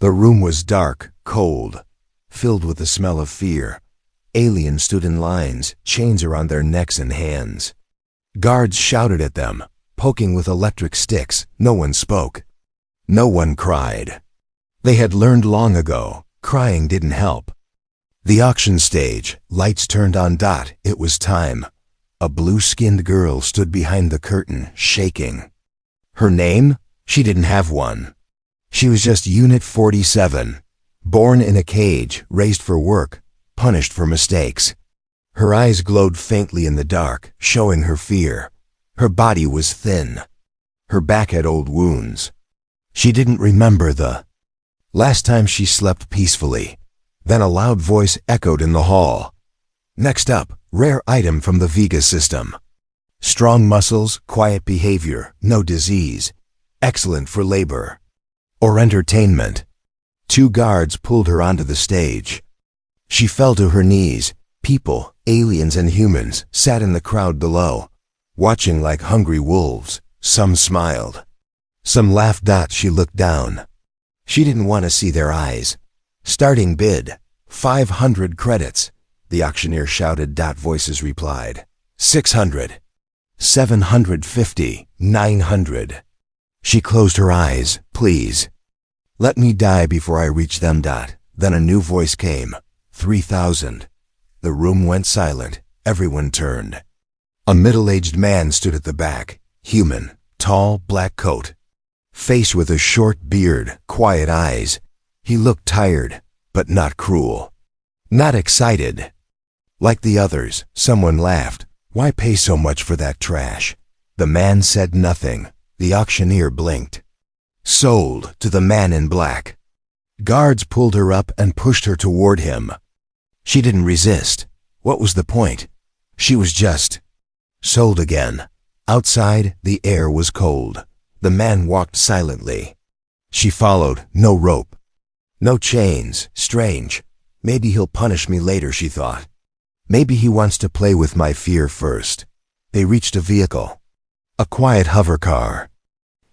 The room was dark, cold, filled with the smell of fear. Aliens stood in lines, chains around their necks and hands. Guards shouted at them, poking with electric sticks. No one spoke. No one cried. They had learned long ago, crying didn't help. The auction stage, lights turned on. It was time. A blue-skinned girl stood behind the curtain, shaking. Her name? She didn't have one. She was just Unit 47, born in a cage, raised for work, punished for mistakes. Her eyes glowed faintly in the dark, showing her fear. Her body was thin. Her back had old wounds. She didn't remember the last time she slept peacefully. Then a loud voice echoed in the hall. Next up, rare item from the Vega system. Strong muscles, quiet behavior, no disease. Excellent for labor or entertainment. 2 guards pulled her onto the stage. She fell to her knees. People, aliens and humans, sat in the crowd below, watching like hungry wolves. Some smiled. Some laughed. She looked down. She didn't want to see their eyes. Starting bid, 500 credits, the auctioneer shouted. Voices replied. 600. 750. 900. She closed her eyes. Please. Let me die before I reach them. Then a new voice came. 3,000. The room went silent. Everyone turned. A middle-aged man stood at the back. Human, tall, black coat. Face with a short beard, quiet eyes. He looked tired, but not cruel. Not excited. Like the others, someone laughed. Why pay so much for that trash? The man said nothing. The auctioneer blinked. Sold to the man in black. Guards pulled her up and pushed her toward him. She didn't resist. What was the point? She was just sold again. Outside, the air was cold. The man walked silently. She followed. No rope. No chains. Strange. Maybe he'll punish me later, she thought. Maybe he wants to play with my fear first. They reached a vehicle. A quiet hover car.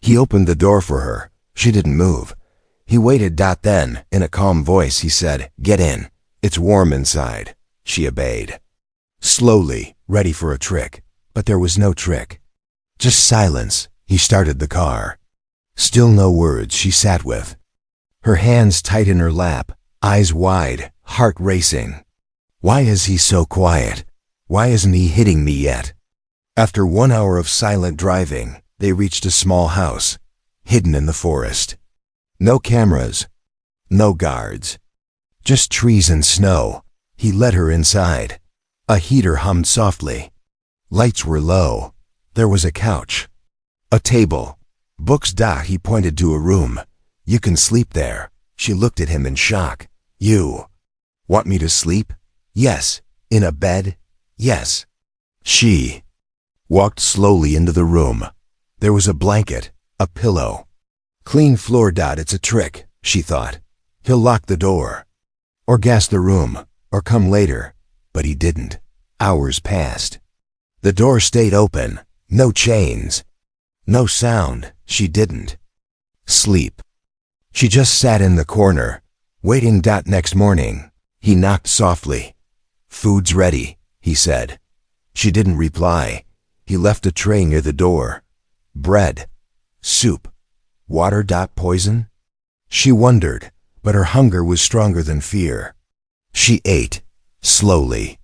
He opened the door for her. She didn't move. He waited. Then, in a calm voice, he said, "Get in. It's warm inside." She obeyed. Slowly, ready for a trick. But there was no trick. Just silence. He started the car. Still no words. She sat with her hands tight in her lap, eyes wide, heart racing. Why is he so quiet? Why isn't he hitting me yet? After 1 hour of silent driving, they reached a small house, hidden in the forest. No cameras, no guards, just trees and snow. He led her inside. A heater hummed softly. Lights were low. There was a couch, a table, books. He pointed to a room. "You can sleep there." She looked at him in shock. "You want me to sleep?" "Yes." "In a bed?" "Yes." She walked slowly into the room. There was a blanket, a pillow. Clean floor. It's a trick, she thought. He'll lock the door, or gas the room, or come later. But he didn't. Hours passed. The door stayed open. No chains. No sound. She didn't sleep. She just sat in the corner, waiting. Next morning, he knocked softly. "Food's ready," he said. She didn't reply. He left a tray near the door. Bread, soup, water. Poison? She wondered, but her hunger was stronger than fear. She ate, slowly,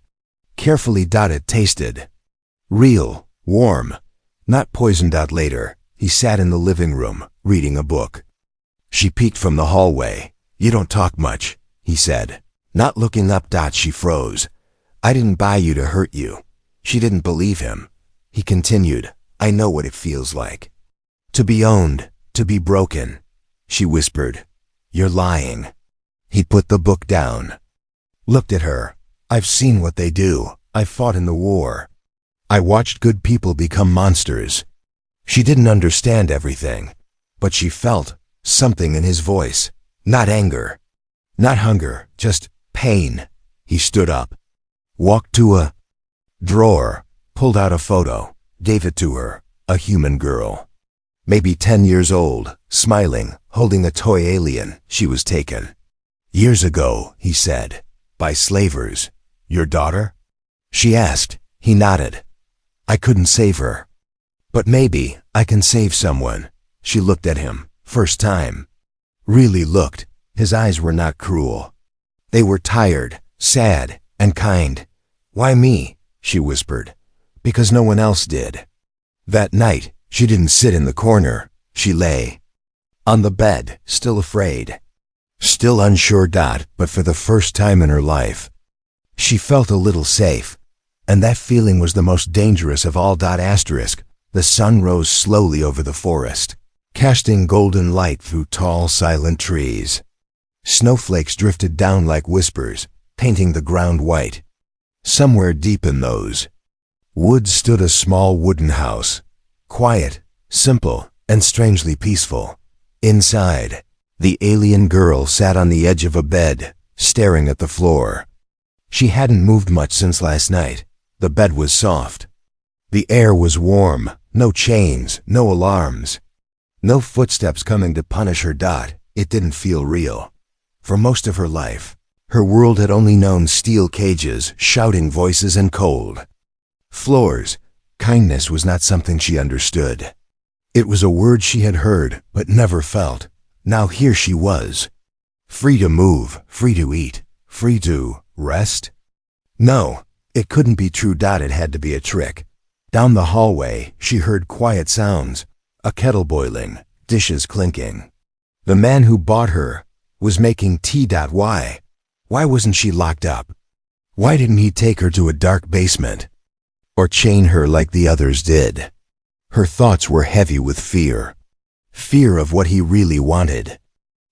carefully. It tasted real, warm, not poisoned. Later, he sat in the living room, reading a book. She peeked from the hallway. "You don't talk much," he said, not looking up. She froze. "I didn't buy you to hurt you." She didn't believe him. He continued, "I know what it feels like. To be owned, to be broken." She whispered, "You're lying." He put the book down, looked at her. "I've seen what they do. I fought in the war. I watched good people become monsters." She didn't understand everything, but she felt something in his voice. Not anger, not hunger, just pain. He stood up, walked to a drawer, pulled out a photo, gave it to her. A human girl. Maybe 10 years old, smiling, holding a toy alien. She was taken. Years ago, he said. By slavers. Your daughter? She asked. He nodded. I couldn't save her. But maybe I can save someone. She looked at him. First time. Really looked. His eyes were not cruel. They were tired, sad, and kind. Why me? She whispered. Because no one else did. That night, she didn't sit in the corner. She lay on the bed, still afraid. Still unsure. But for the first time in her life, she felt a little safe. And that feeling was the most dangerous of all. The sun rose slowly over the forest, casting golden light through tall, silent trees. Snowflakes drifted down like whispers, painting the ground white. Somewhere deep in those woods stood a small wooden house, quiet, simple, and strangely peaceful. Inside, the alien girl sat on the edge of a bed, staring at the floor. She hadn't moved much since last night. The bed was soft. The air was warm, no chains, no alarms. No footsteps coming to punish her. It didn't feel real. For most of her life, her world had only known steel cages, shouting voices, and cold floors. Kindness was not something she understood. It was a word she had heard, but never felt. Now here she was. Free to move, free to eat, free to rest. No, it couldn't be true. It had to be a trick. Down the hallway, she heard quiet sounds, a kettle boiling, dishes clinking. The man who bought her was making tea. Why? Why wasn't she locked up? Why didn't he take her to a dark basement? Or chain her like the others did? Her thoughts were heavy with fear. Fear of what he really wanted.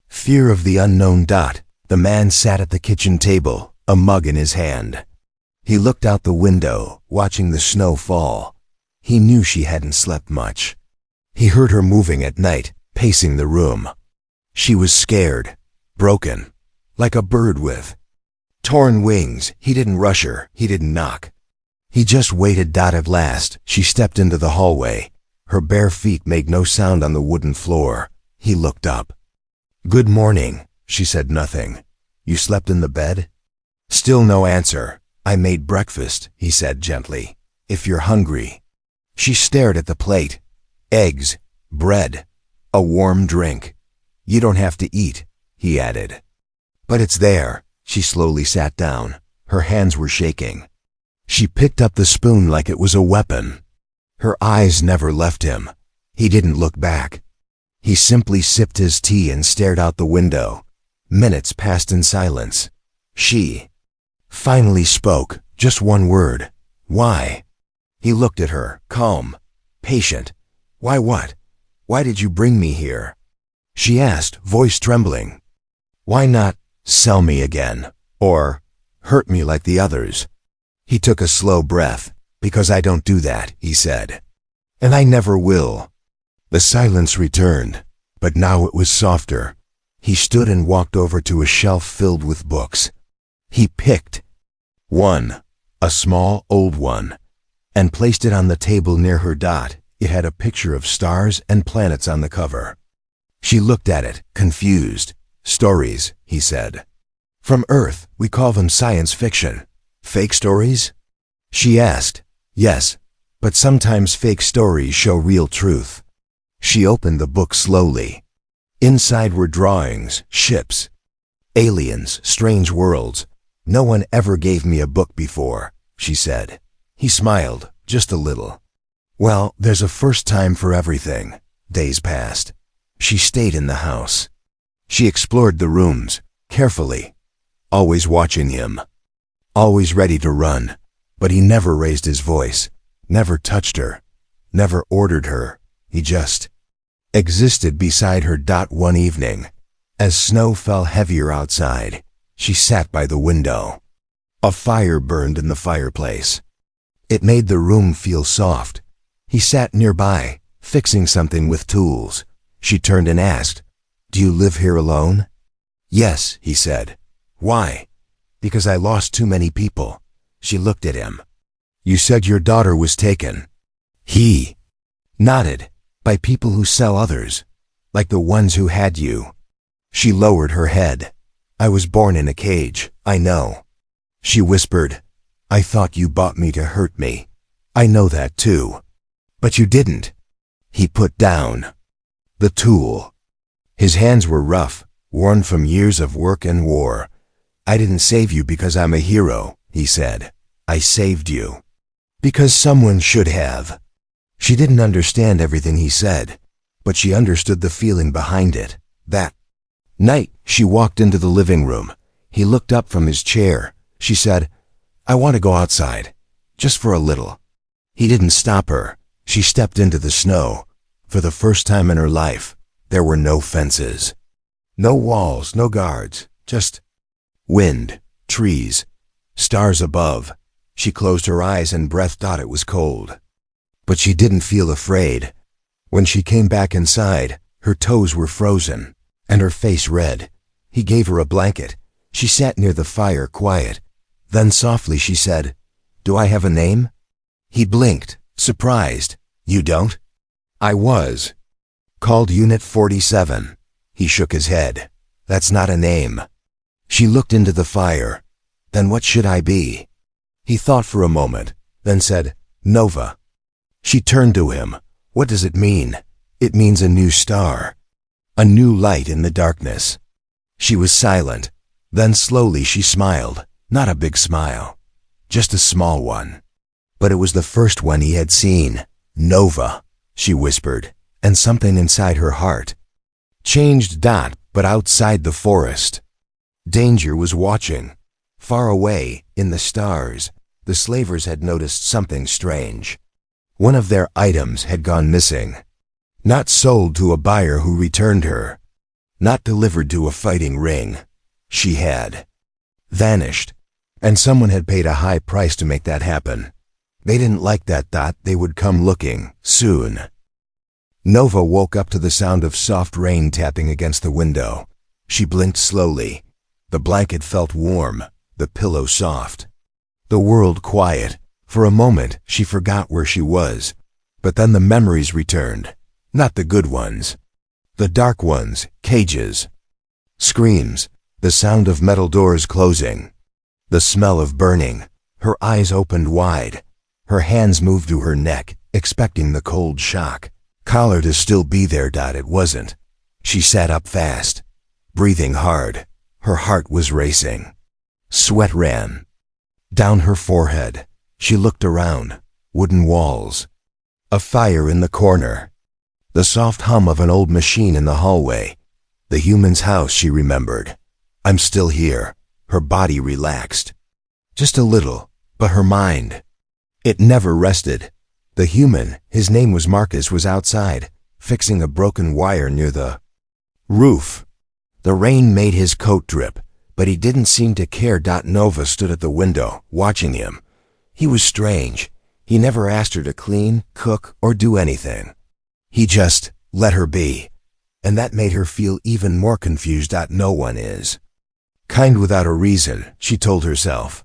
Fear of the unknown. The man sat at the kitchen table, a mug in his hand. He looked out the window, watching the snow fall. He knew she hadn't slept much. He heard her moving at night, pacing the room. She was scared, broken, like a bird with torn wings. He didn't rush her, he didn't knock. He just waited. At last, she stepped into the hallway. Her bare feet made no sound on the wooden floor. He looked up. Good morning, she said nothing. You slept in the bed? Still no answer. I made breakfast, he said gently. If you're hungry. She stared at the plate. Eggs, bread, a warm drink. You don't have to eat, he added. But it's there. She slowly sat down. Her hands were shaking. She picked up the spoon like it was a weapon. Her eyes never left him. He didn't look back. He simply sipped his tea and stared out the window. Minutes passed in silence. She finally spoke, just one word. Why? He looked at her, calm, patient. Why what? Why did you bring me here? She asked, voice trembling. Why not sell me again? Or hurt me like the others? He took a slow breath. Because I don't do that, he said. And I never will. The silence returned, but now it was softer. He stood and walked over to a shelf filled with books. He picked one, a small old one, and placed it on the table near her. It had a picture of stars and planets on the cover. She looked at it, confused. Stories, he said. From Earth, we call them science fiction. Fake stories? She asked. Yes, but sometimes fake stories show real truth. She opened the book slowly. Inside were drawings, ships, aliens, strange worlds. No one ever gave me a book before, she said. He smiled, just a little. Well, there's a first time for everything. Days passed. She stayed in the house. She explored the rooms, carefully, always watching him, always ready to run. But he never raised his voice, never touched her, never ordered her. He just existed beside her. One evening, as snow fell heavier outside, she sat by the window. A fire burned in the fireplace. It made the room feel soft. He sat nearby, fixing something with tools. She turned and asked, Do you live here alone? Yes, he said. Why? Because I lost too many people. She looked at him. You said your daughter was taken. He nodded. By people who sell others, like the ones who had you. She lowered her head. I was born in a cage, I know. She whispered, I thought you bought me to hurt me. I know that too. But you didn't. He put down the tool. His hands were rough, worn from years of work and war. I didn't save you because I'm a hero, he said. I saved you because someone should have. She didn't understand everything he said, but she understood the feeling behind it. That night, she walked into the living room. He looked up from his chair. She said, I want to go outside, just for a little. He didn't stop her. She stepped into the snow. For the first time in her life, there were no fences. No walls, no guards, just wind, trees, stars above. She closed her eyes and breath thought it was cold. But she didn't feel afraid. When she came back inside, her toes were frozen, and her face red. He gave her a blanket. She sat near the fire, quiet. Then softly she said, Do I have a name? He blinked, surprised. You don't? I was called Unit 47. He shook his head. That's not a name. She looked into the fire. Then what should I be? He thought for a moment, then said, Nova. She turned to him. What does it mean? It means a new star. A new light in the darkness. She was silent. Then slowly she smiled. Not a big smile. Just a small one. But it was the first one he had seen. Nova, she whispered, and something inside her heart changed. But outside the forest, danger was watching. Far away, in the stars, the slavers had noticed something strange. One of their items had gone missing. Not sold to a buyer who returned her. Not delivered to a fighting ring. She had vanished. And someone had paid a high price to make that happen. They didn't like that. They would come looking, soon. Nova woke up to the sound of soft rain tapping against the window. She blinked slowly. The blanket felt warm, the pillow soft. The world quiet. For a moment, she forgot where she was. But then the memories returned. Not the good ones. The dark ones, cages. Screams, the sound of metal doors closing. The smell of burning. Her eyes opened wide. Her hands moved to her neck, expecting the cold shock. Collar to still be there. It wasn't. She sat up fast, breathing hard. Her heart was racing. Sweat ran down her forehead. She looked around. Wooden walls. A fire in the corner. The soft hum of an old machine in the hallway. The human's house, she remembered. I'm still here. Her body relaxed. Just a little, but her mind, it never rested. The human, his name was Marcus, was outside, fixing a broken wire near the roof. The rain made his coat drip, but he didn't seem to care. Nova stood at the window, watching him. He was strange. He never asked her to clean, cook, or do anything. He just let her be. And that made her feel even more confused. No one is kind without a reason, she told herself.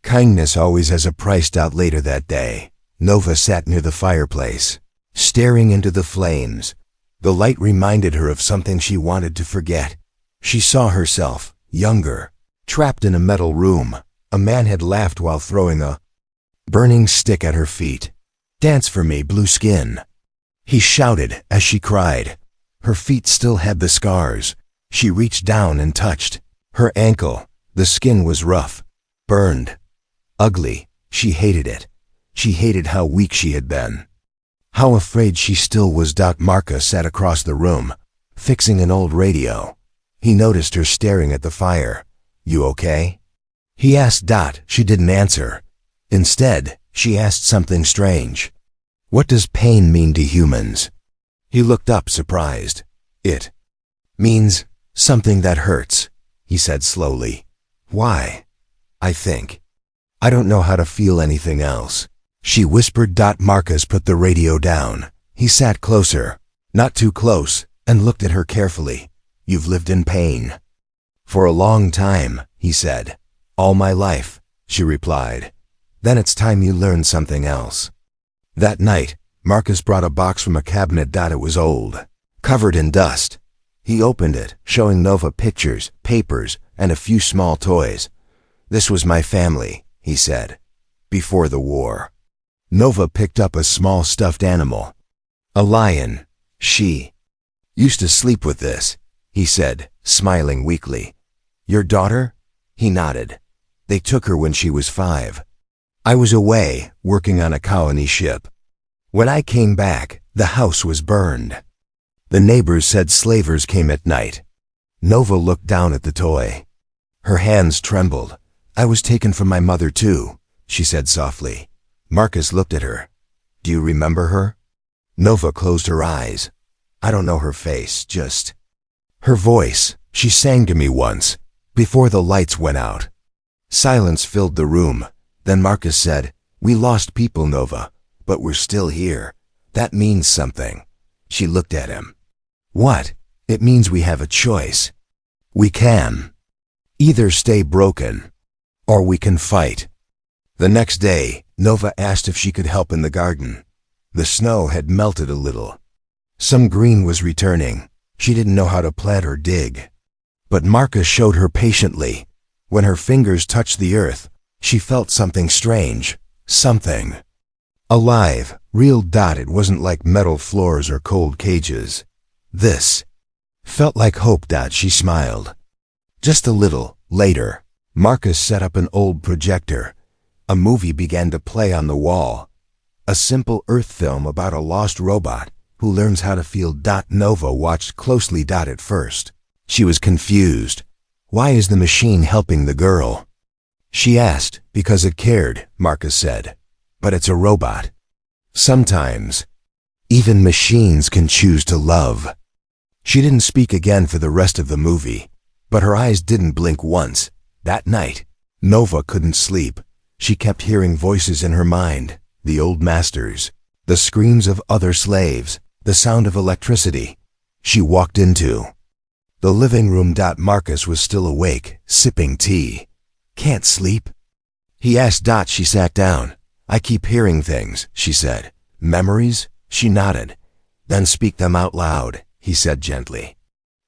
Kindness always has a price. Later that day, Nova sat near the fireplace, staring into the flames. The light reminded her of something she wanted to forget. She saw herself, younger, trapped in a metal room. A man had laughed while throwing a burning stick at her feet. Dance for me, blue skin. He shouted as she cried. Her feet still had the scars. She reached down and touched her ankle. The skin was rough, burned, ugly. She hated it. She hated how weak she had been. How afraid she still was. Marcus sat across the room, fixing an old radio. He noticed her staring at the fire. You okay? He asked. She didn't answer. Instead, she asked something strange. What does pain mean to humans? He looked up, surprised. It means something that hurts, he said slowly. Why? I think. I don't know how to feel anything else. She whispered. Marcus put the radio down. He sat closer, not too close, and looked at her carefully. You've lived in pain. For a long time, he said. All my life, she replied. Then it's time you learn something else. That night, Marcus brought a box from a cabinet. It was old, covered in dust. He opened it, showing Nova pictures, papers, and a few small toys. "This was my family," he said, "before the war." Nova picked up a small stuffed animal. "A lion. She used to sleep with this," he said, smiling weakly. "Your daughter?" He nodded. "They took her when she was 5. I was away, working on a colony ship. When I came back, the house was burned. The neighbors said slavers came at night." Nova looked down at the toy. Her hands trembled. "I was taken from my mother too," she said softly. Marcus looked at her. "Do you remember her?" Nova closed her eyes. "I don't know her face, just her voice. She sang to me once, before the lights went out." Silence filled the room. Then Marcus said, "We lost people, Nova, but we're still here. That means something." She looked at him. "What?" "It means we have a choice. We can either stay broken, or we can fight." The next day, Nova asked if she could help in the garden. The snow had melted a little. Some green was returning. She didn't know how to plant or dig. But Marcus showed her patiently. When her fingers touched the earth, she felt something strange. Something alive, real. It wasn't like metal floors or cold cages. This felt like hope. She smiled. Just a little later, Marcus set up an old projector. A movie began to play on the wall. A simple Earth film about a lost robot who learns how to feel. Nova watched closely. At first, she was confused. "Why is the machine helping the girl?" she asked. "Because it cared," Marcus said. "But it's a robot. Sometimes, even machines can choose to love." She didn't speak again for the rest of the movie, but her eyes didn't blink once. That night, Nova couldn't sleep. She kept hearing voices in her mind, the old masters, the screams of other slaves, the sound of electricity. She walked into the living room. Marcus was still awake, sipping tea. "Can't sleep?" he asked. She sat down. "I keep hearing things," she said. "Memories?" She nodded. "Then speak them out loud," he said gently.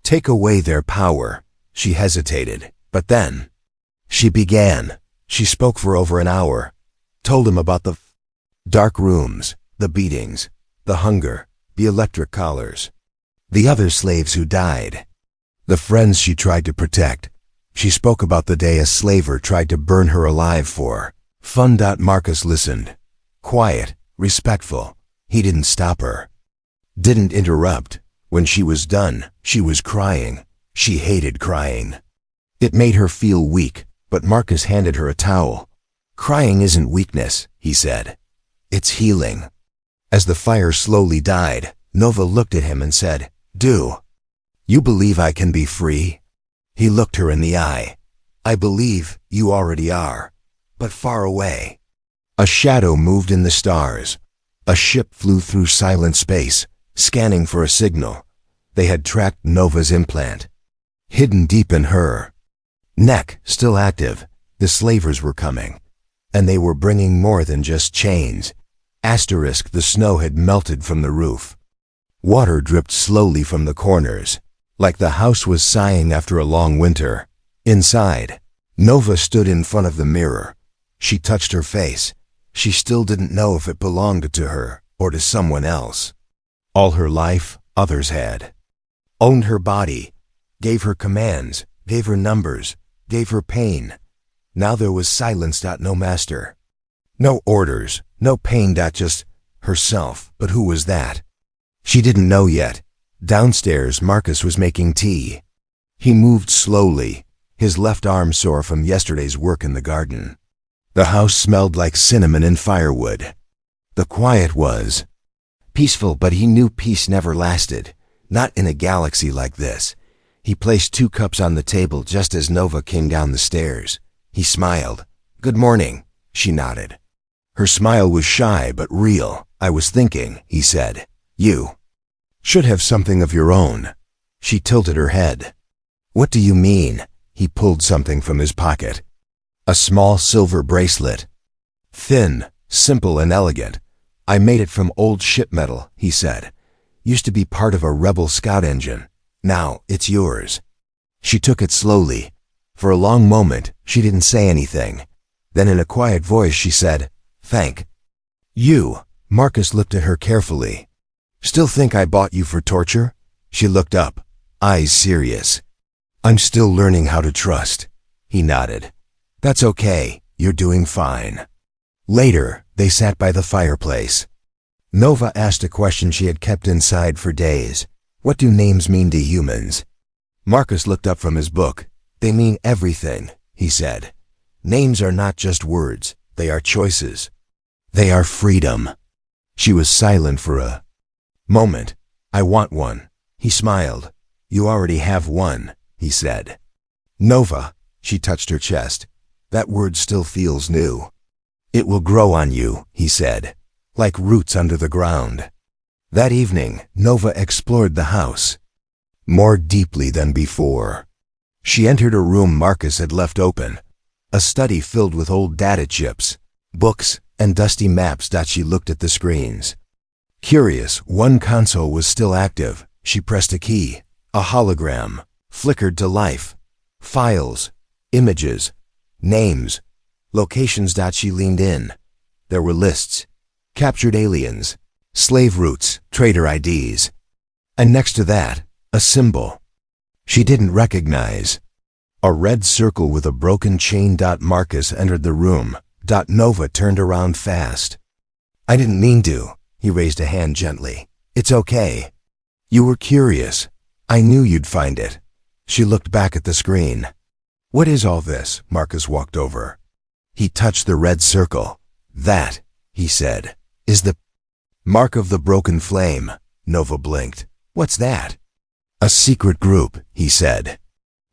"Take away their power." She hesitated, but then she began. She spoke for over an hour, told him about the dark rooms, the beatings, the hunger, the electric collars, the other slaves who died, the friends she tried to protect. She spoke about the day a slaver tried to burn her alive for fun. Marcus listened. Quiet, respectful. He didn't stop her. Didn't interrupt. When she was done, she was crying. She hated crying. It made her feel weak, but Marcus handed her a towel. "Crying isn't weakness," he said. "It's healing." As the fire slowly died, Nova looked at him and said, "Do you believe I can be free?" He looked her in the eye. "I believe you already are, but far away." A shadow moved in the stars. A ship flew through silent space, scanning for a signal. They had tracked Nova's implant. Hidden deep in her neck, still active, the slavers were coming. And they were bringing more than just chains. The snow had melted from the roof. Water dripped slowly from the corners, like the house was sighing after a long winter. Inside, Nova stood in front of the mirror. She touched her face. She still didn't know if it belonged to her or to someone else. All her life, others had owned her body, gave her commands, gave her numbers, gave her pain. Now there was silence. No master, no orders, no pain. Just herself. But who was that? She didn't know yet. Downstairs, Marcus was making tea. He moved slowly, his left arm sore from yesterday's work in the garden. The house smelled like cinnamon and firewood. The quiet was peaceful, but he knew peace never lasted, not in a galaxy like this. He placed 2 cups on the table just as Nova came down the stairs. He smiled. "Good morning," she nodded. Her smile was shy but real. "I was thinking," he said, "you should have something of your own." She tilted her head. "What do you mean?" He pulled something from his pocket. A small silver bracelet. Thin, simple and elegant. I made it from old ship metal, he said. Used to be part of a rebel scout engine. Now it's yours. She took it slowly. For a long moment, she didn't say anything. Then in a quiet voice she said, "Thank you." Marcus looked at her carefully. "Still think I bought you for torture?" She looked up, eyes serious. "I'm still learning how to trust." He nodded. "That's okay. You're doing fine." Later, they sat by the fireplace. Nova asked a question she had kept inside for days. "What do names mean to humans?" Marcus looked up from his book. "They mean everything," he said. "Names are not just words. They are choices. They are freedom." She was silent for a moment. "I want one." He smiled. "You already have one," he said. "Nova," she touched her chest. "That word still feels new." "It will grow on you," he said, "like roots under the ground." That evening, Nova explored the house more deeply than before. She entered a room Marcus had left open, a study filled with old data chips, books, and dusty maps. She looked at the screens. Curious, one console was still active. She pressed a key. A hologram flickered to life. Files, images, names, locations. She leaned in. There were lists, captured aliens, slave routes, trader IDs, and next to that, a symbol she didn't recognize. A red circle with a broken chain. Marcus entered the room. Nova turned around fast. "I didn't mean to." He raised a hand gently. "It's okay. You were curious. I knew you'd find it." She looked back at the screen. "What is all this?" Marcus walked over. He touched the red circle. "That," he said, "is the mark of the broken flame." Nova blinked. "What's that?" "A secret group," he said.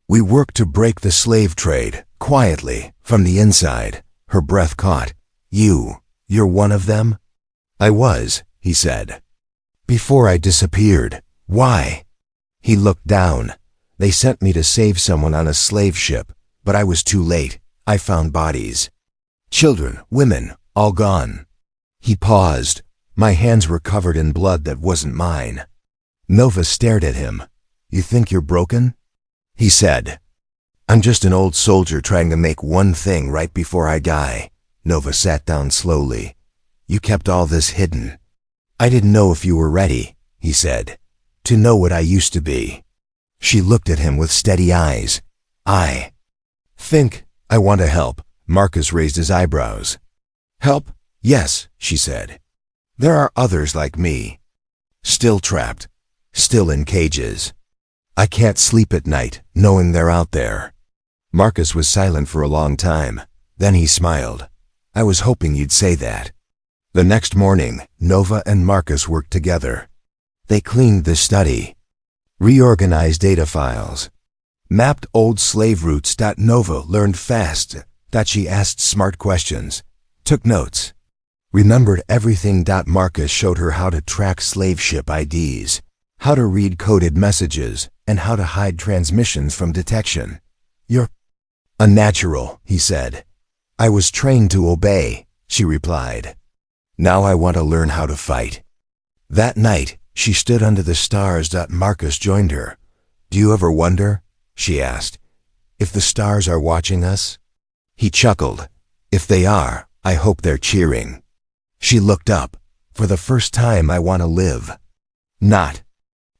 "We work to break the slave trade, quietly, from the inside." Her breath caught. You're one of them?" "I was," he said. "Before I disappeared. Why?" He looked down. "They sent me to save someone on a slave ship, but I was too late. I found bodies. Children, women, all gone." He paused. "My hands were covered in blood that wasn't mine." Nova stared at him. "You think you're broken?" He said, "I'm just an old soldier trying to make one thing right before I die." Nova sat down slowly. "You kept all this hidden." "I didn't know if you were ready," he said, "to know what I used to be." She looked at him with steady eyes. "I think I want to help." Marcus raised his eyebrows. "Help? Yes," she said. "There are others like me. Still trapped. Still in cages. I can't sleep at night knowing they're out there." Marcus was silent for a long time. Then he smiled. "I was hoping you'd say that." The next morning, Nova and Marcus worked together. They cleaned the study, reorganized data files, mapped old slave routes. Nova learned fast. She asked smart questions, took notes, remembered everything. Marcus showed her how to track slave ship IDs, how to read coded messages, and how to hide transmissions from detection. "You're a natural," he said. "I was trained to obey," she replied. "Now I want to learn how to fight." That night, she stood under the stars. Marcus joined her. "Do you ever wonder," she asked, "if the stars are watching us?" He chuckled. "If they are, I hope they're cheering." She looked up. "For the first time, I want to live. Not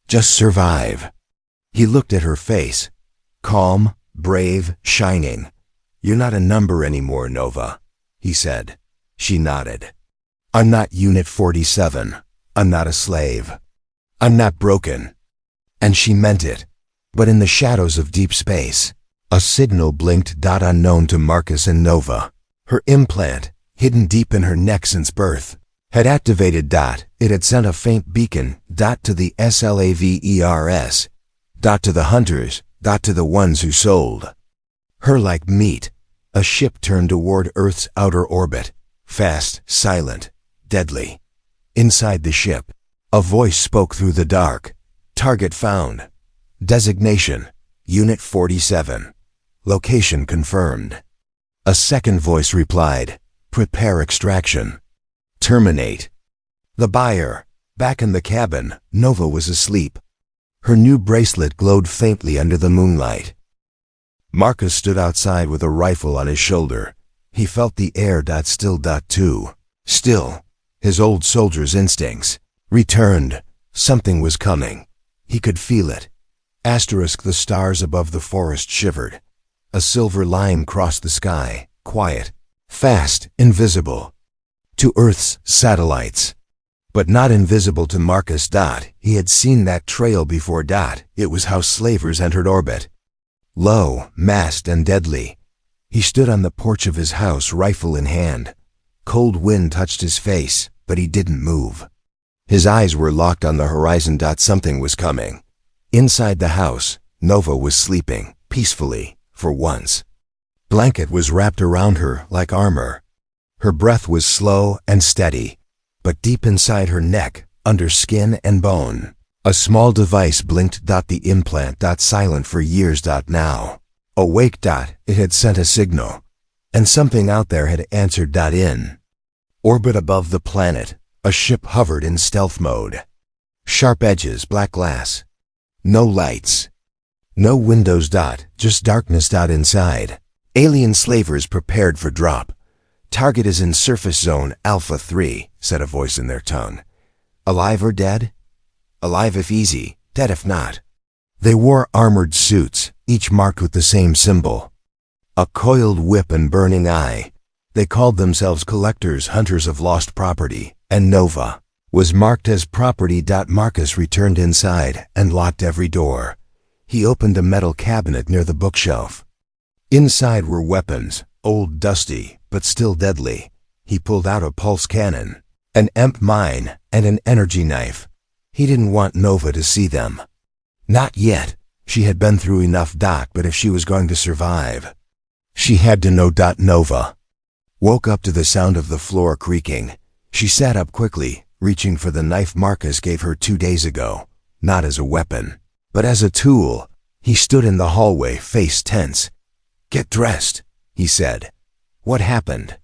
just survive." He looked at her face. Calm, brave, shining. "You're not a number anymore, Nova," he said. She nodded. "I'm not Unit 47. I'm not a slave. I'm not broken." And she meant it. But in the shadows of deep space, a signal blinked. Unknown to Marcus and Nova. Her implant, hidden deep in her neck since birth, had activated. It had sent a faint beacon. To the SLAVERS. To the hunters. To the ones who sold her like meat. A ship turned toward Earth's outer orbit. Fast, silent, deadly. Inside the ship, a voice spoke through the dark. "Target found. Designation, Unit 47. Location confirmed." A second voice replied, "Prepare extraction. Terminate." The buyer. Back in the cabin, Nova was asleep. Her new bracelet glowed faintly under the moonlight. Marcus stood outside with a rifle on his shoulder. He felt the air. Still. Too. Still. His old soldier's instincts returned. Something was coming. He could feel it. Asterisk. The stars above the forest shivered. A silver line crossed the sky, quiet, fast, invisible to Earth's satellites, but not invisible to Marcus. He had seen that trail before. It was how slavers entered orbit. Low, massed, and deadly. He stood on the porch of his house, rifle in hand. Cold wind touched his face, but he didn't move. His eyes were locked on the horizon. Something was coming. Inside the house, Nova was sleeping, peacefully, for once. Blanket was wrapped around her like armor. Her breath was slow and steady, but deep inside her neck, under skin and bone, a small device blinked. The implant. Silent for years. Now. Awake. It had sent a signal, and something out there had answered. In orbit above the planet, a ship hovered in stealth mode. Sharp edges, black glass. No lights. No windows. Just darkness. Inside, alien slavers prepared for drop. Target is in surface zone Alpha 3, said a voice in their tongue. Alive or dead? Alive if easy, dead if not. They wore armored suits, each marked with the same symbol. A coiled whip and burning eye. They called themselves collectors, hunters of lost property, and Nova was marked as property. Marcus returned inside and locked every door. He opened a metal cabinet near the bookshelf. Inside were weapons, old, dusty, but still deadly. He pulled out a pulse cannon, an EMP mine, and an energy knife. He didn't want Nova to see them. Not yet. She had been through enough. But if she was going to survive, she had to know. Nova woke up to the sound of the floor creaking. She sat up quickly, reaching for the knife Marcus gave her 2 days ago, not as a weapon, but as a tool. He stood in the hallway, face tense. Get dressed, he said. What happened?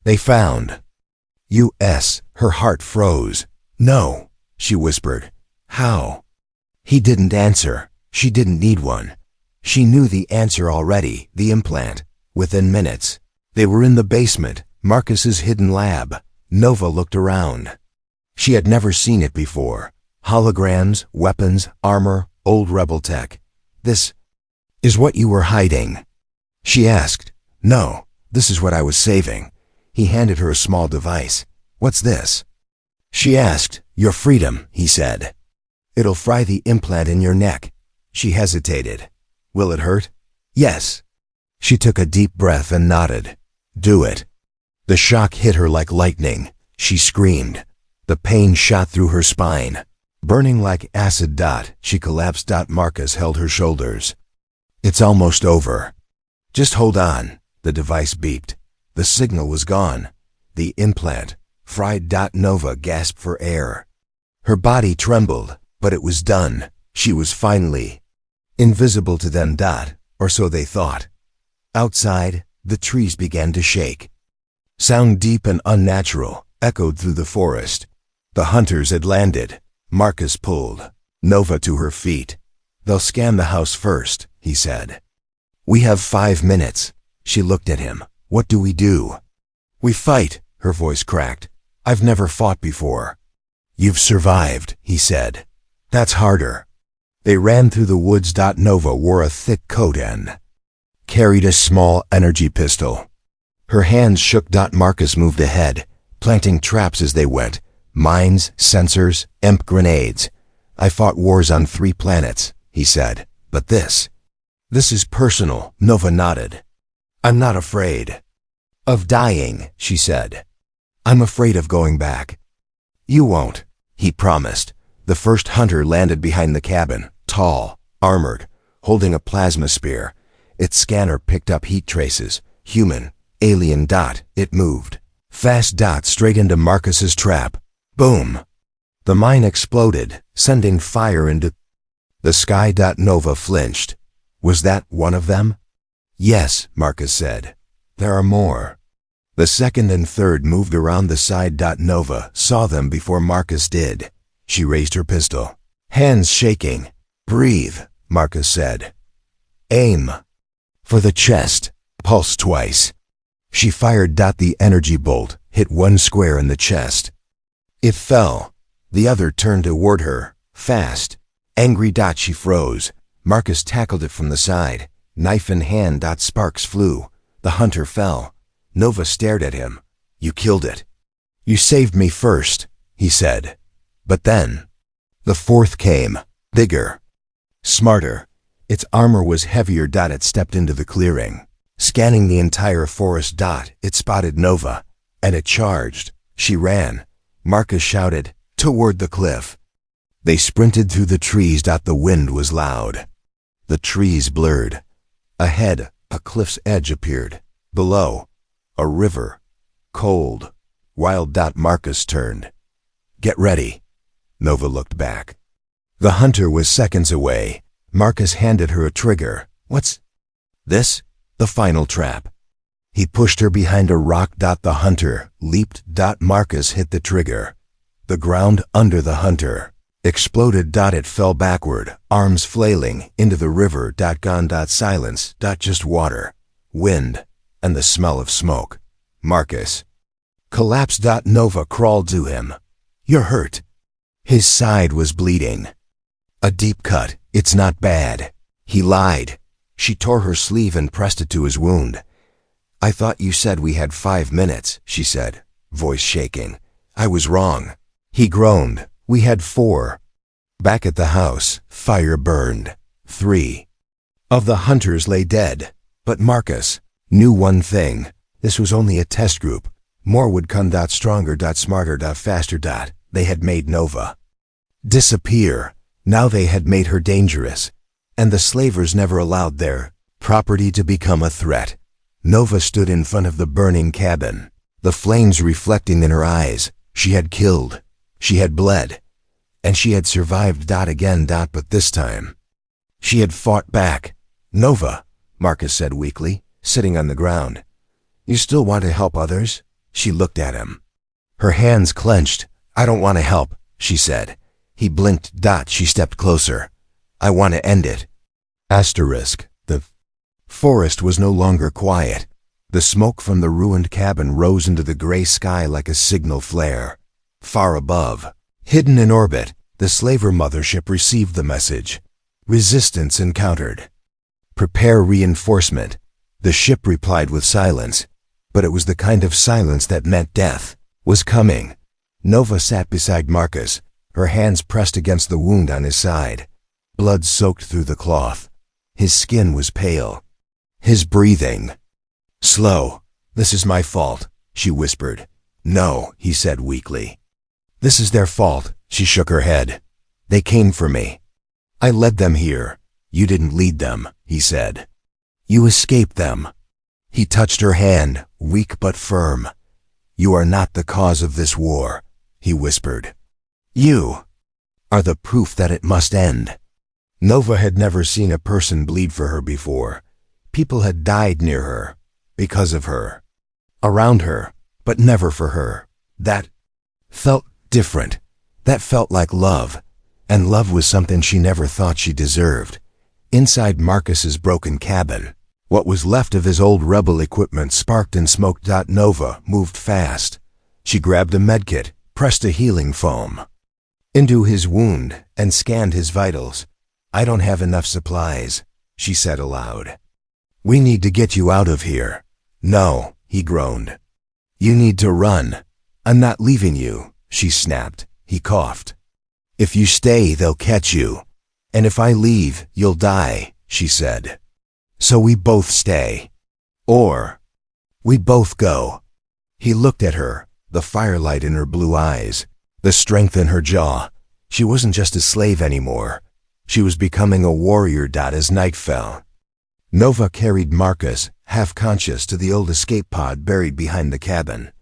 They found U.S. Her heart froze. No, she whispered. How? He didn't answer. She didn't need one. She knew the answer already, the implant. Within minutes, they were in the basement, Marcus's hidden lab. Nova looked around. She had never seen it before. Holograms, weapons, armor, old rebel tech. This is what you were hiding? She asked. No, this is what I was saving. He handed her a small device. What's this? She asked. Your freedom, he said. It'll fry the implant in your neck. She hesitated. Will it hurt? Yes. She took a deep breath and nodded. Do it. The shock hit her like lightning. She screamed. The pain shot through her spine. Burning like acid. She collapsed. Marcus held her shoulders. It's almost over. Just hold on. The device beeped. The signal was gone. The implant fried. Nova gasped for air. Her body trembled, but it was done. She was finally invisible to them. Or so they thought. Outside, the trees began to shake. Sound deep and unnatural echoed through the forest. The hunters had landed. Marcus pulled Nova to her feet. They'll scan the house first, he said. We have 5 minutes. She looked at him. What do we do? We fight, her voice cracked. I've never fought before. You've survived, he said. That's harder. They ran through the woods. Nova wore a thick coat and carried a small energy pistol. Her hands shook. Marcus moved ahead, planting traps as they went. Mines, sensors, EMP grenades. I fought wars on 3 planets, he said. But this is personal. Nova nodded. I'm not afraid of dying, she said. I'm afraid of going back. You won't, he promised. The first hunter landed behind the cabin, tall, armored, holding a plasma spear. Its scanner picked up heat traces. Human, alien. It moved. Fast. Straight into Marcus's trap. Boom. The mine exploded, sending fire into the sky. Nova flinched. Was that one of them? Yes, Marcus said. There are more. The second and third moved around the side. Nova saw them before Marcus did. She raised her pistol, hands shaking. "Breathe," Marcus said. "Aim for the chest. Pulse twice." She fired. The energy bolt hit one square in the chest. It fell. The other turned toward her, fast. Angry. She froze. Marcus tackled it from the side, knife in hand. Sparks flew. The hunter fell. Nova stared at him. "You killed it." "You saved me first," he said. "But then the fourth came, bigger, smarter. Its armor was heavier. It stepped into the clearing, scanning the entire forest. It spotted Nova, and it charged. She ran. Marcus shouted, "Toward the cliff." They sprinted through the trees. The wind was loud. The trees blurred. Ahead, a cliff's edge appeared. Below, a river. Cold, wild. Marcus turned. "Get ready." Nova looked back. The hunter was seconds away. Marcus handed her a trigger. "What's this?" "The final trap." He pushed her behind a rock. The hunter leaped. Marcus hit the trigger. The ground under the hunter exploded. It fell backward, arms flailing, into the river. Gone. Silence. Just water, wind, and the smell of smoke. Marcus collapsed. Nova crawled to him. "You're hurt." His side was bleeding. "A deep cut. It's not bad." He lied. She tore her sleeve and pressed it to his wound. "I thought you said we had 5 minutes," she said, voice shaking. "I was wrong." He groaned. "We had 4. Back at the house, fire burned. 3 of the hunters lay dead. But Marcus knew one thing. This was only a test group. More would come. Stronger. Smarter. Faster. They had made Nova disappear. Now they had made her dangerous. And the slavers never allowed their property to become a threat. Nova stood in front of the burning cabin, the flames reflecting in her eyes. She had killed. She had bled. And she had survived. Again. But this time, she had fought back. "Nova," Marcus said weakly, sitting on the ground. "You still want to help others?" She looked at him. Her hands clenched. "I don't want to help," she said. He blinked. She stepped closer. "I want to end it." The forest was no longer quiet. The smoke from the ruined cabin rose into the gray sky like a signal flare. Far above, hidden in orbit, the slaver mothership received the message. Resistance encountered. Prepare reinforcement. The ship replied with silence, but it was the kind of silence that meant death was coming. Nova sat beside Marcus, her hands pressed against the wound on his side. Blood soaked through the cloth. His skin was pale. His breathing slow. "This is my fault," she whispered. "No," he said weakly. "This is their fault." She shook her head. "They came for me. I led them here." "You didn't lead them," he said. "You escaped them." He touched her hand, weak but firm. "You are not the cause of this war," he whispered. "You are the proof that it must end." Nova had never seen a person bleed for her before. People had died near her, because of her, around her, but never for her. That felt different. That felt like love, and love was something she never thought she deserved. Inside Marcus's broken cabin, what was left of his old rebel equipment sparked and smoked. Nova moved fast. She grabbed a medkit, pressed a healing foam into his wound, and scanned his vitals. "I don't have enough supplies," she said aloud. "We need to get you out of here." "No," he groaned. "You need to run." "I'm not leaving you," she snapped. He coughed. "If you stay, they'll catch you. And if I leave, you'll die," she said. "So we both stay. Or we both go." He looked at her, the firelight in her blue eyes, the strength in her jaw. She wasn't just a slave anymore. She was becoming a warrior. As night fell, Nova carried Marcus, half-conscious, to the old escape pod buried behind the cabin.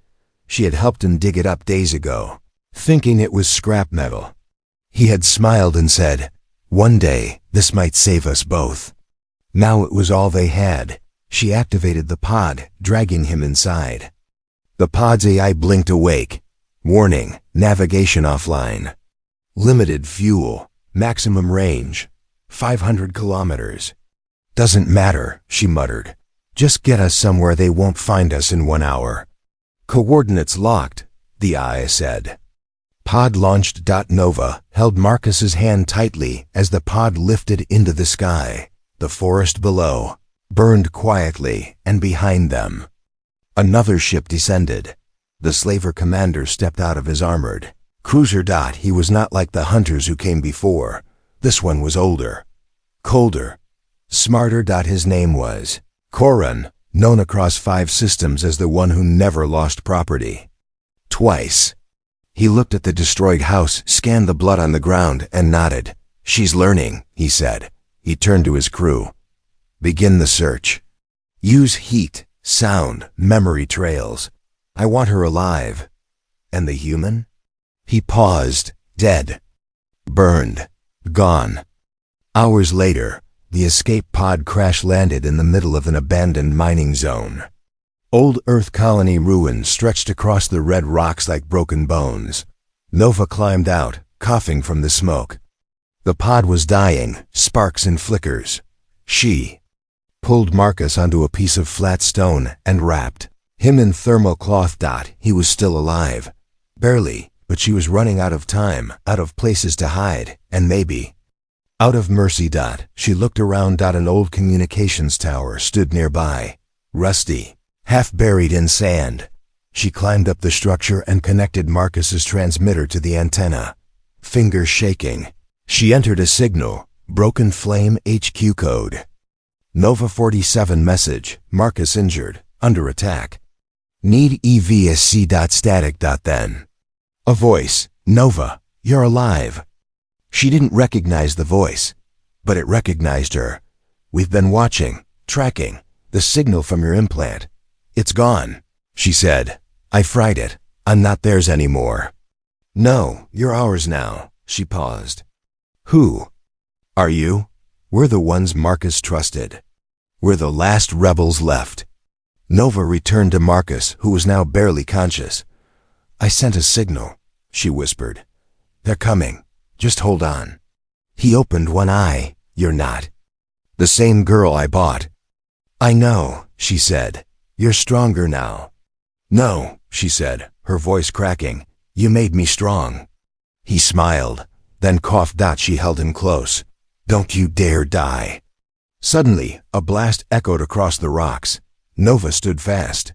She had helped him dig it up days ago, thinking it was scrap metal. He had smiled and said, "One day, this might save us both." Now it was all they had. She activated the pod, dragging him inside. The pod's AI blinked awake. Warning, navigation offline. Limited fuel, maximum range, 500 kilometers. Doesn't matter, she muttered. Just get us somewhere they won't find us in 1 hour. Coordinates locked, the AI said. Pod launched. Nova held Marcus's hand tightly as the pod lifted into the sky. The forest below burned quietly, and behind them, another ship descended. The slaver commander stepped out of his armored cruiser. He was not like the hunters who came before. This one was older, colder, smarter. His name was Koran, known across 5 systems as the one who never lost property. Twice. He looked at the destroyed house, scanned the blood on the ground, and nodded. She's learning, he said. He turned to his crew. Begin the search. Use heat, sound, memory trails. I want her alive. And the human? He paused. Dead. Burned. Gone. Hours later, the escape pod crash-landed in the middle of an abandoned mining zone. Old Earth colony ruins stretched across the red rocks like broken bones. Nova climbed out, coughing from the smoke. The pod was dying, sparks and flickers. She pulled Marcus onto a piece of flat stone and wrapped him in thermal cloth. He was still alive. Barely, but she was running out of time, out of places to hide, and maybe out of mercy. She looked around. An old communications tower stood nearby, rusty, half buried in sand. She climbed up the structure and connected Marcus's transmitter to the antenna. Fingers shaking, she entered a signal, broken flame HQ code. Nova 47 message, Marcus injured, under attack. Need EVSC. Static. Then a voice, Nova, you're alive. She didn't recognize the voice, but it recognized her. We've been watching, tracking, the signal from your implant. It's gone, she said. I fried it. I'm not theirs anymore. No, you're ours now. She paused. Who are you? We're the ones Marcus trusted. We're the last rebels left. Nova returned to Marcus, who was now barely conscious. I sent a signal, she whispered. They're coming. Just hold on. He opened one eye. You're not the same girl I bought. I know, she said. You're stronger now. No, she said, her voice cracking. You made me strong. He smiled, then coughed. She held him close. Don't you dare die. Suddenly, a blast echoed across the rocks. Nova stood fast.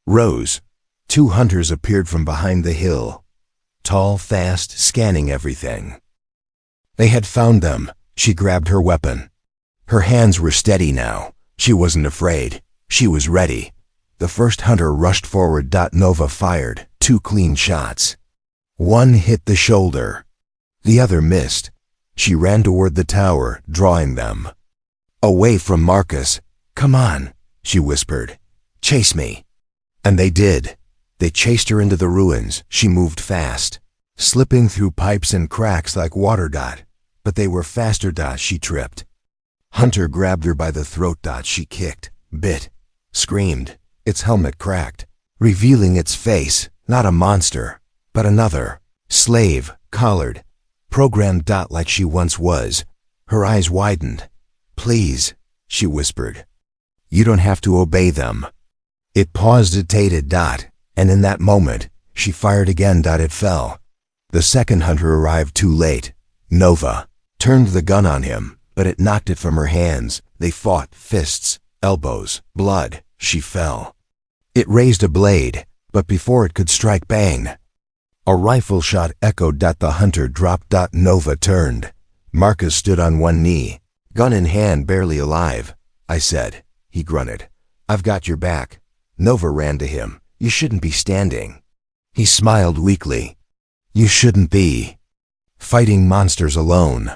Rose. 2 hunters appeared from behind the hill. Tall, fast, scanning everything. They had found them. She grabbed her weapon. Her hands were steady now. She wasn't afraid. She was ready. The first hunter rushed forward. Nova fired 2 clean shots. One hit the shoulder. The other missed. She ran toward the tower, drawing them away from Marcus. Come on, she whispered. Chase me. And they did. They chased her into the ruins. She moved fast, slipping through pipes and cracks like water. But they were faster. She tripped. Hunter grabbed her by the throat. She kicked, bit, screamed. Its helmet cracked, revealing its face, not a monster, but another, slave, collared, programmed. Like she once was. Her eyes widened. Please, she whispered. You don't have to obey them. It paused, hesitated. And in that moment, she fired again. It fell. The second hunter arrived too late. Nova turned the gun on him, but it knocked it from her hands. They fought, fists, elbows, blood. She fell. It raised a blade, but before it could strike, bang. A rifle shot echoed. The hunter dropped. Nova turned. Marcus stood on one knee, gun in hand, barely alive. I said. He grunted. I've got your back. Nova ran to him. You shouldn't be standing. He smiled weakly. You shouldn't be fighting monsters alone.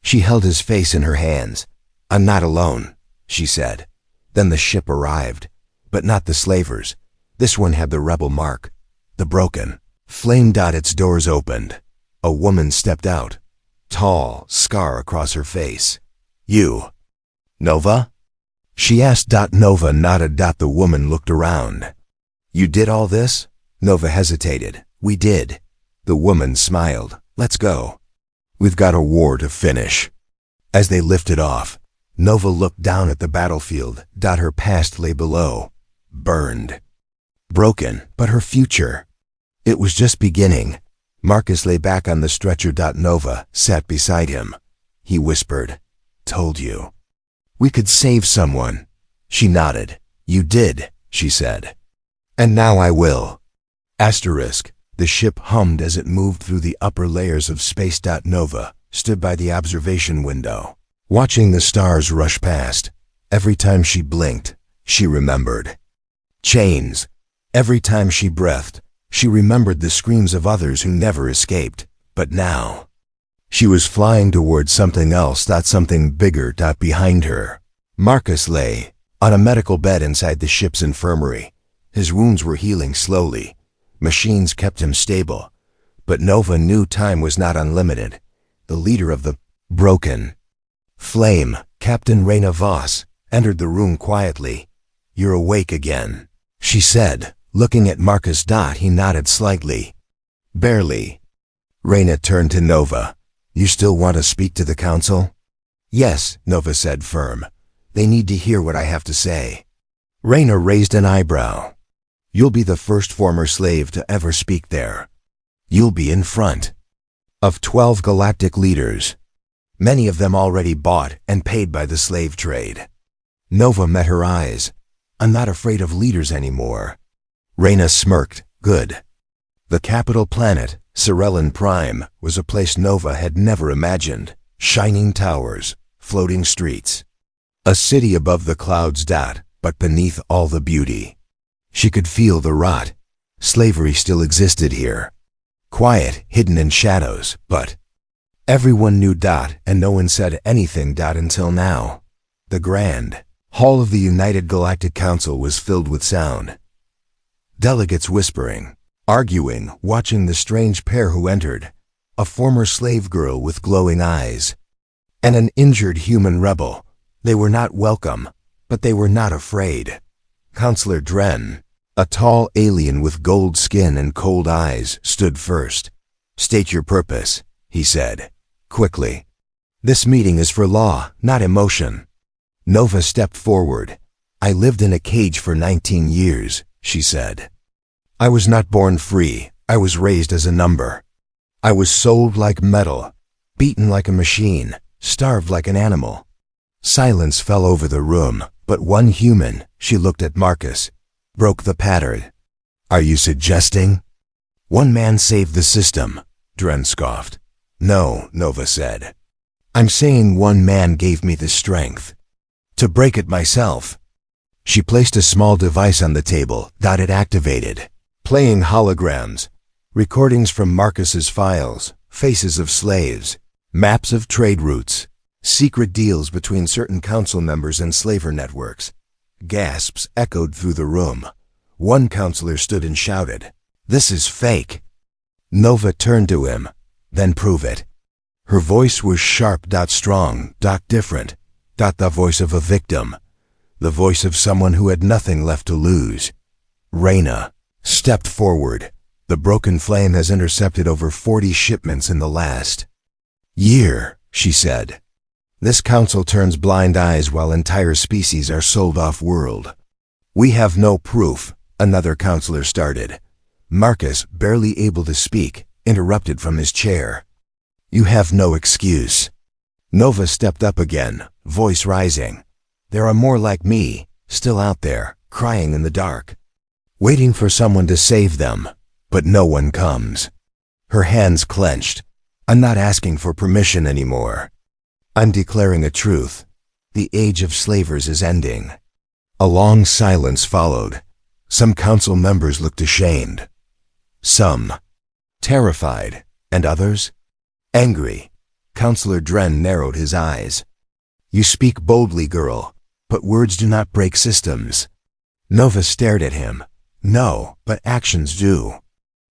She held his face in her hands. I'm not alone, she said. Then the ship arrived, but not the slavers. This one had the rebel mark, the broken flame. Its doors opened. A woman stepped out, tall, scar across her face. You, Nova? She asked. Nova nodded. The woman looked around. You did all this? Nova hesitated. We did. The woman smiled. Let's go. We've got a war to finish. As they lifted off, Nova looked down at the battlefield. Her past lay below. Burned. Broken, but her future. It was just beginning. Marcus lay back on the stretcher. Nova sat beside him. He whispered, "Told you. We could save someone." She nodded. "You did," she said. "And now I will." Asterisk. The ship hummed as it moved through the upper layers of space. Nova stood by the observation window, watching the stars rush past. Every time she blinked, she remembered. Chains. Every time she breathed, she remembered the screams of others who never escaped. But now, she was flying towards something else. Something bigger. Behind her, Marcus lay on a medical bed inside the ship's infirmary. His wounds were healing slowly. Machines kept him stable. But Nova knew time was not unlimited. The leader of the broken flame, Captain Reyna Voss, entered the room quietly. "You're awake again," she said, looking at Marcus. He nodded slightly. "Barely." Reyna turned to Nova. "You still want to speak to the council?" "Yes," Nova said, firm. "They need to hear what I have to say." Reyna raised an eyebrow. "You'll be the first former slave to ever speak there. You'll be in front of 12 galactic leaders, many of them already bought and paid by the slave trade." Nova met her eyes. "I'm not afraid of leaders anymore." Reyna smirked. "Good." The capital planet, Sorellin Prime, was a place Nova had never imagined. Shining towers, floating streets. A city above the clouds. But beneath all the beauty, she could feel the rot. Slavery still existed here. Quiet, hidden in shadows, but everyone knew. And no one said anything. Until now. The grand hall of the United Galactic Council was filled with sound. Delegates whispering, arguing, watching the strange pair who entered. A former slave girl with glowing eyes, and an injured human rebel. They were not welcome, but they were not afraid. Counselor Dren, a tall alien with gold skin and cold eyes, stood first. "State your purpose," he said, quickly. "This meeting is for law, not emotion." Nova stepped forward. "I lived in a cage for 19 years, she said. "I was not born free. I was raised as a number. I was sold like metal, beaten like a machine, starved like an animal." Silence fell over the room, but one human, she looked at Marcus, broke the pattern. "Are you suggesting one man saved the system?" Dren scoffed. "No," Nova said. "I'm saying one man gave me the strength to break it myself." She placed a small device on the table. It activated, playing holograms, recordings from Marcus's files, faces of slaves, maps of trade routes, secret deals between certain council members and slaver networks. Gasps echoed through the room. One counselor stood and shouted, "This is fake." Nova turned to him. "Then prove it." Her voice was sharp, strong, different, the voice of a victim, the voice of someone who had nothing left to lose. Reyna stepped forward. "The broken flame has intercepted over 40 shipments in the last year," she said. "This council turns blind eyes while entire species are sold off-world." "We have no proof," another counselor started. Marcus, barely able to speak, interrupted from his chair. "You have no excuse." Nova stepped up again, voice rising. "There are more like me, still out there, crying in the dark, waiting for someone to save them, but no one comes." Her hands clenched. "I'm not asking for permission anymore. I'm declaring a truth. The age of slavers is ending." A long silence followed. Some council members looked ashamed, some terrified, and others angry. Counselor Dren narrowed his eyes. "You speak boldly, girl, but words do not break systems." Nova stared at him. "No, but actions do."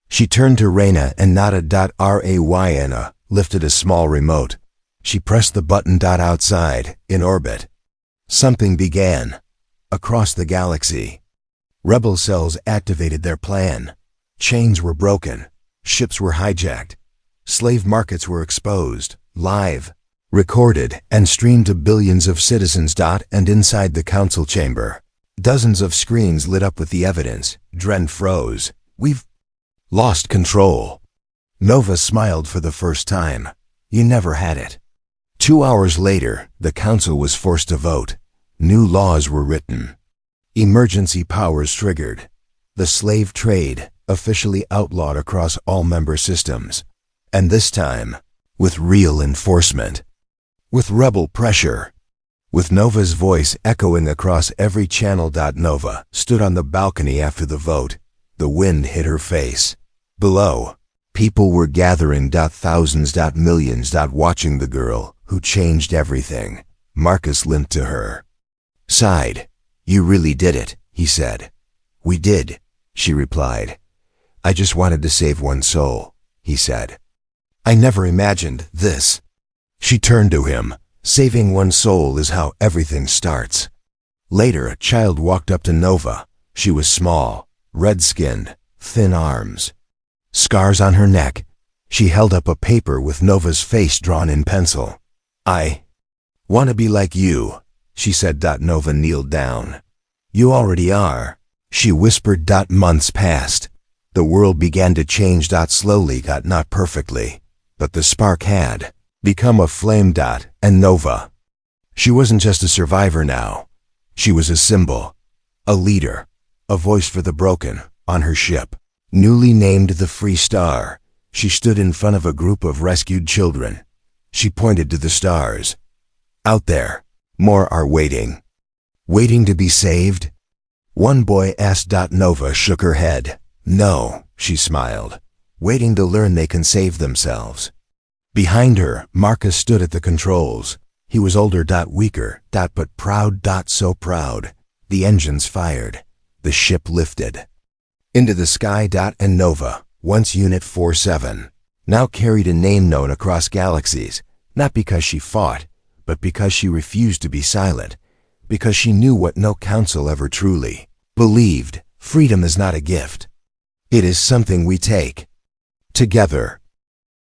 She turned to Reyna and nodded. Rayna lifted a small remote. She pressed the button. Outside, in orbit, something began. Across the galaxy, Rebel cells activated their plan. Chains were broken. Ships were hijacked. Slave markets were exposed, live, recorded, and streamed to billions of citizens. And inside the council chamber, dozens of screens lit up with the evidence. Dren froze. We've lost control. Nova smiled for the first time. You never had it. 2 hours later, the council was forced to vote. New laws were written. Emergency powers triggered. The slave trade officially outlawed across all member systems. And this time, with real enforcement. With rebel pressure. With Nova's voice echoing across every channel. Nova stood on the balcony after the vote. The wind hit her face. Below, people were gathering. Thousands. Millions. Watching the girl who changed everything. Marcus limped to her. Sighed. You really did it, he said. We did, she replied. I just wanted to save one soul, he said. I never imagined this. She turned to him. Saving one soul is how everything starts. Later, a child walked up to Nova. She was small, red-skinned, thin arms. Scars on her neck. She held up a paper with Nova's face drawn in pencil. I want to be like you, she said. Nova kneeled down. You already are, she whispered. Months passed. The world began to change. Slowly. Not perfectly, but the spark had become a flame. And Nova. She wasn't just a survivor now. She was a symbol, a leader, a voice for the broken. On her ship, newly named the Free Star, she stood in front of a group of rescued children. She pointed to the stars. Out there, more are waiting. Waiting to be saved? One boy asked. Nova shook her head. No, she smiled. Waiting to learn they can save themselves. Behind her, Marcus stood at the controls. He was older. Weaker. But proud. So proud. The engines fired. The ship lifted into the sky. And Nova, once Unit 47, now carried a name known across galaxies, not because she fought, but because she refused to be silent, because she knew what no council ever truly believed. Freedom is not a gift. It is something we take together.